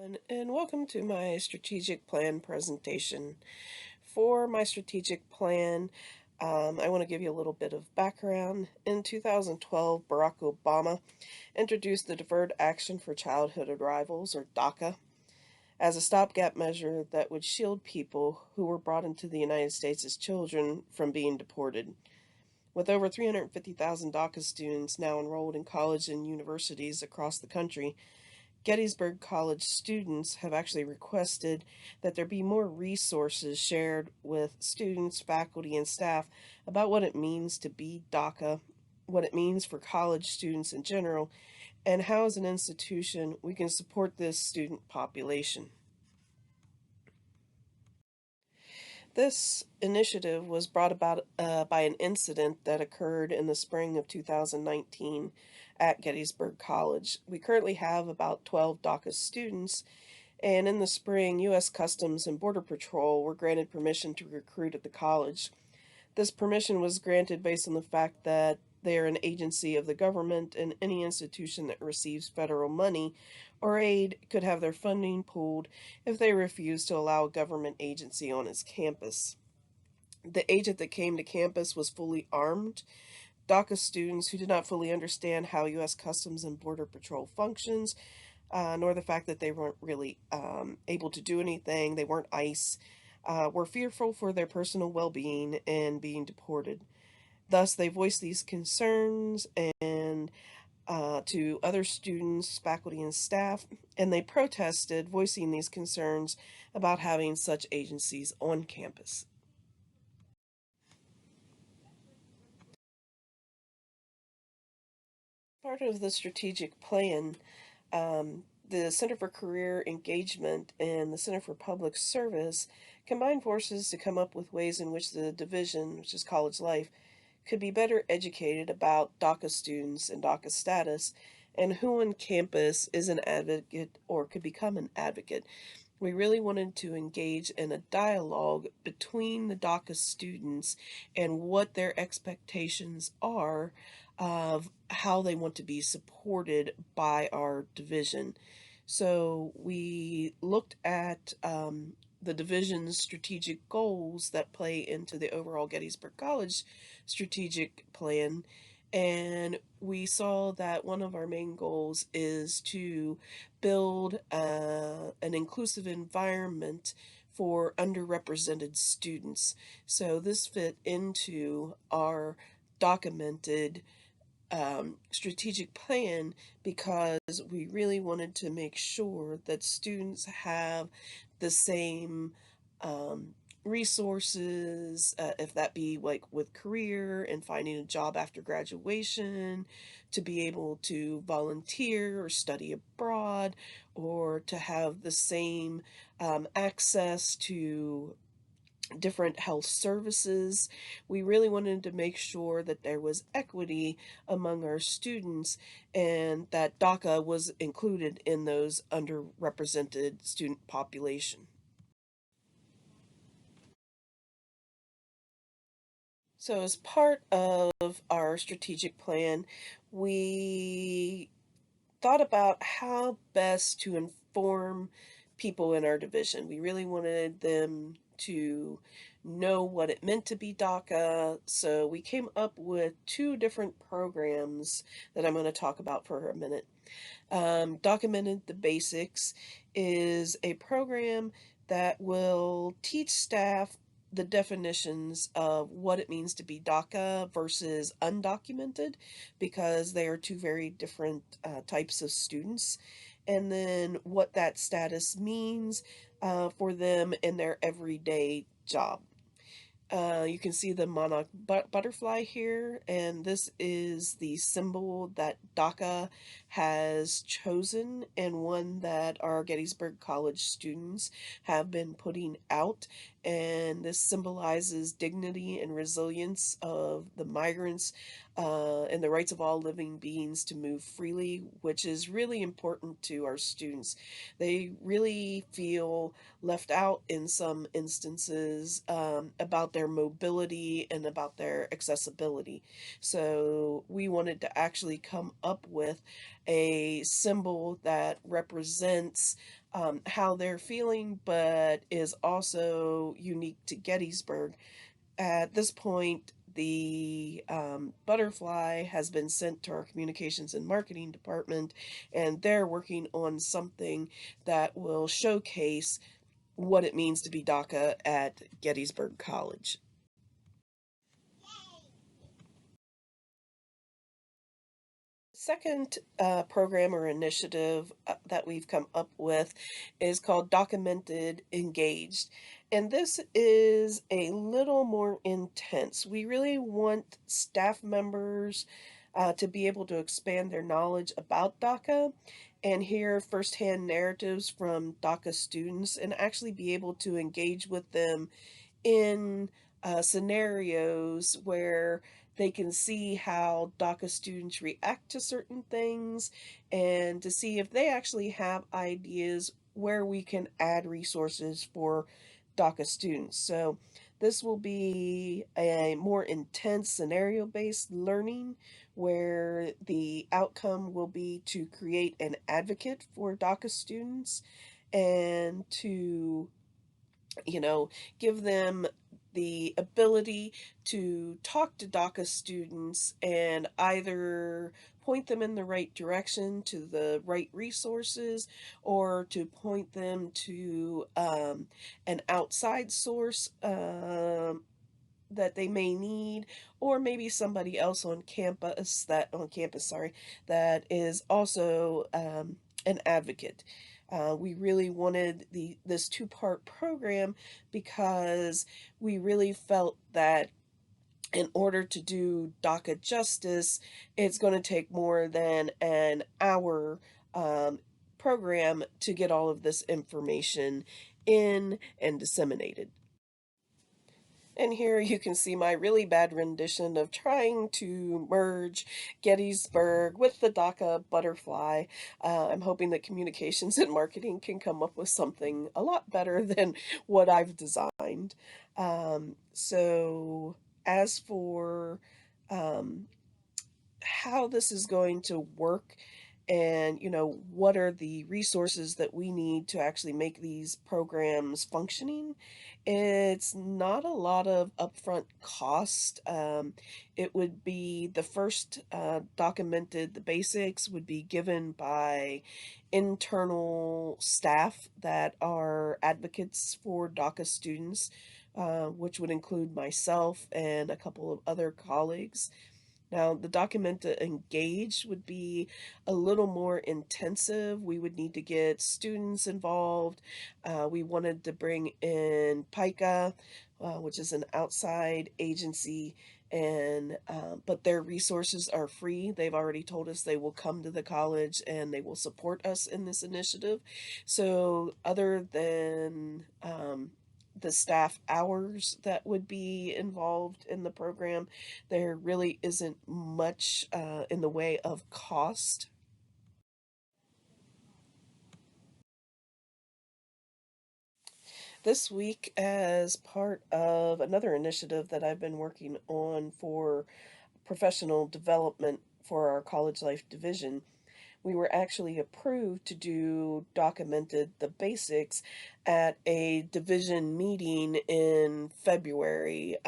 And welcome to my strategic plan presentation. For my strategic plan, I want to give you a little bit of background. In 2012, Barack Obama introduced the Deferred Action for Childhood Arrivals, or DACA, as a stopgap measure that would shield people who were brought into the United States as children from being deported. With over 350,000 DACA students now enrolled in college and universities across the country, Gettysburg College students have actually requested that there be more resources shared with students, faculty, and staff about what it means to be DACA, what it means for college students in general, and how, as an institution, we can support this student population. This initiative was brought about by an incident that occurred in the spring of 2019 at Gettysburg College. We currently have about 12 DACA students, and in the spring, U.S. Customs and Border Patrol were granted permission to recruit at the college. This permission was granted based on the fact that they are an agency of the government, and any institution that receives federal money or aid could have their funding pulled if they refuse to allow a government agency on its campus. The agent that came to campus was fully armed. DACA students who did not fully understand how U.S. Customs and Border Patrol functions, nor the fact that they weren't really able to do anything, they weren't ICE, were fearful for their personal well being and being deported. Thus, they voiced these concerns and to other students, faculty, and staff, and they protested, voicing these concerns about having such agencies on campus. Part of the strategic plan, the Center for Career Engagement and the Center for Public Service combined forces to come up with ways in which the division, which is college life, could be better educated about DACA students and DACA status and who on campus is an advocate or could become an advocate. We really wanted to engage in a dialogue between the DACA students and what their expectations are of how they want to be supported by our division. So we looked at the division's strategic goals that play into the overall Gettysburg College strategic plan. And we saw that one of our main goals is to build an inclusive environment for underrepresented students. So this fit into our documented strategic plan because we really wanted to make sure that students have the same resources, if that be like with career and finding a job after graduation, to be able to volunteer or study abroad, or to have the same access to different health services. We really wanted to make sure that there was equity among our students and that DACA was included in those underrepresented student population. So, as part of our strategic plan, we thought about how best to inform people in our division. We really wanted them to know what it meant to be DACA, so we came up with two different programs that I'm going to talk about for a minute. Documented the Basics is a program that will teach staff the definitions of what it means to be DACA versus undocumented, because they are two very different types of students, and then what that status means for them in their everyday job. You can see the monarch butterfly here, and this is the symbol that DACA has chosen and one that our Gettysburg College students have been putting out. And this symbolizes dignity and resilience of the migrants and the rights of all living beings to move freely, which is really important to our students. They really feel left out in some instances about their mobility and about their accessibility. So we wanted to actually come up with a symbol that represents how they're feeling, but is also unique to Gettysburg. At this point, the butterfly has been sent to our communications and marketing department, and they're working on something that will showcase what it means to be DACA at Gettysburg College. Second program or initiative that we've come up with is called Documented Engaged. And this is a little more intense. We really want staff members to be able to expand their knowledge about DACA and hear firsthand narratives from DACA students and actually be able to engage with them in scenarios where they can see how DACA students react to certain things and to see if they actually have ideas where we can add resources for DACA students. So this will be a more intense scenario based learning where the outcome will be to create an advocate for DACA students and to you know, give them the ability to talk to DACA students and either point them in the right direction to the right resources or to point them to an outside source that they may need, or maybe somebody else on campus, sorry, that is also an advocate. We really wanted this two-part program because we really felt that in order to do DACA justice, it's going to take more than an hour um, program to get all of this information in and disseminated. And here you can see my really bad rendition of trying to merge Gettysburg with the DACA butterfly. I'm hoping that communications and marketing can come up with something a lot better than what I've designed. So as for um, how this is going to work and what are the resources that we need to actually make these programs functioning, it's not a lot of upfront cost. It would be the first documented, the basics would be given by internal staff that are advocates for DACA students, which would include myself and a couple of other colleagues. Now, the document to engage would be a little more intensive. We would need to get students involved. We wanted to bring in PICA, which is an outside agency, and but their resources are free. They've already told us they will come to the college and they will support us in this initiative. So, other than the staff hours that would be involved in the program, there really isn't much in the way of cost. This week, as part of another initiative that I've been working on for professional development for our college life division, we were actually approved to do documented the basics at a division meeting in February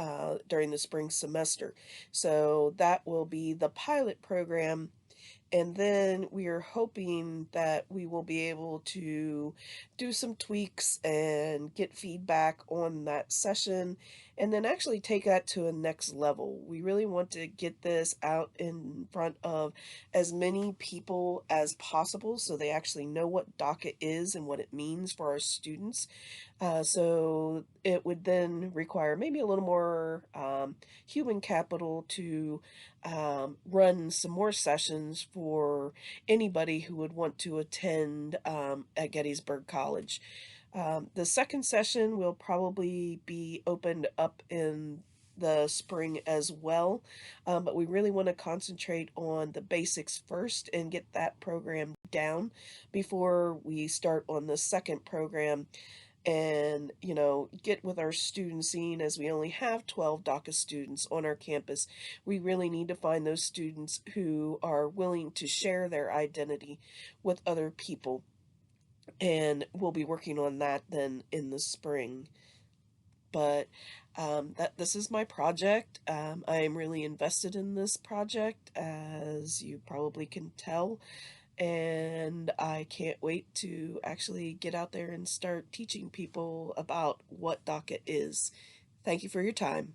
during the spring semester. So that will be the pilot program, and then we are hoping that we will be able to do some tweaks and get feedback on that session and then actually take that to a next level. We really want to get this out in front of as many people as possible so they actually know what DACA is and what it means for our students. So it would then require maybe a little more human capital to run some more sessions for anybody who would want to attend at Gettysburg College. The second session will probably be opened up in the spring as well. But we really want to concentrate on the basics first and get that program down before we start on the second program, and get with our student scene. As we only have 12 DACA students on our campus, we really need to find those students who are willing to share their identity with other people, and we'll be working on that then in the spring. But that this is my project. I am really invested in this project, as you probably can tell, and I can't wait to actually get out there and start teaching people about what DACA is. Thank you for your time.